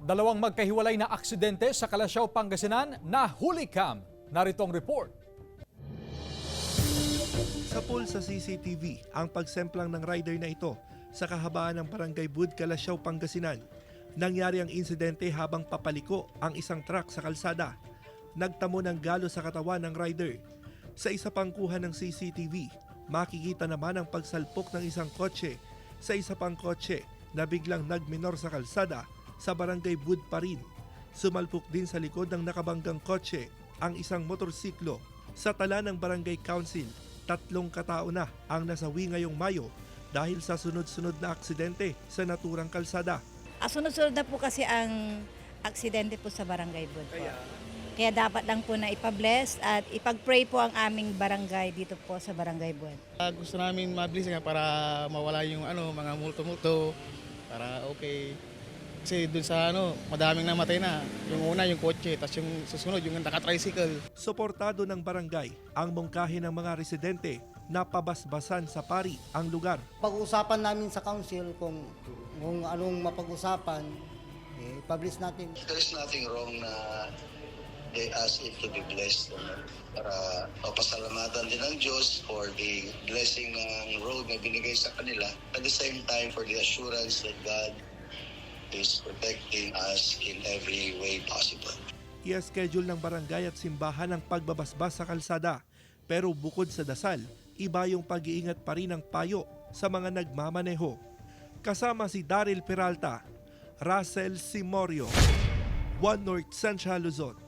Dalawang magkahiwalay na aksidente sa Calasiao, Pangasinan na hulikam. Narito ang report. Sa pool sa CCTV ang pagsemplang ng rider na ito sa kahabaan ng Barangay Bud, Calasiao, Pangasinan. Nangyari ang insidente habang papaliko ang isang truck sa kalsada. Nagtamo ng galo sa katawan ng rider. Sa isa pang kuha ng CCTV, makikita naman ang pagsalpok ng isang kotse sa isa pang kotse na biglang nagminor sa kalsada sa Barangay Bud pa rin. Sumalpok din sa likod ng nakabanggang kotse ang isang motorsiklo. Sa tala ng Barangay Council, 3 katao na ang nasawi ngayong Mayo dahil sa sunod-sunod na aksidente sa naturang kalsada. Sunod-sunod na po kasi ang aksidente po sa Barangay Bud po. Kaya dapat lang po na ipabless at ipag-pray po ang aming barangay dito po sa Barangay Bud. Gusto namin mabilis nga para mawala yung mga multo-multo para okay. Kasi dun sa madaming namatay na. Yung una yung kotse, tapos yung susunod yung naka-tricycle. Suportado ng barangay ang mungkahi ng mga residente na pabasbasan sa pari ang lugar. Pag-uusapan namin sa council kung anong mapag-usapan, publish natin. There's nothing wrong na they ask it to be blessed para papasalamatan din ng Diyos for the blessing ng road na binigay sa kanila. At the same time, for the assurance that God is protecting us in every way possible. I-schedule ng barangay at simbahan ang pagbabasbas sa kalsada. Pero bukod sa dasal, iba yung pag-iingat pa rin ng payo sa mga nagmamaneho. Kasama si Daryl Peralta, Russell Simorio, One North Central Luzon.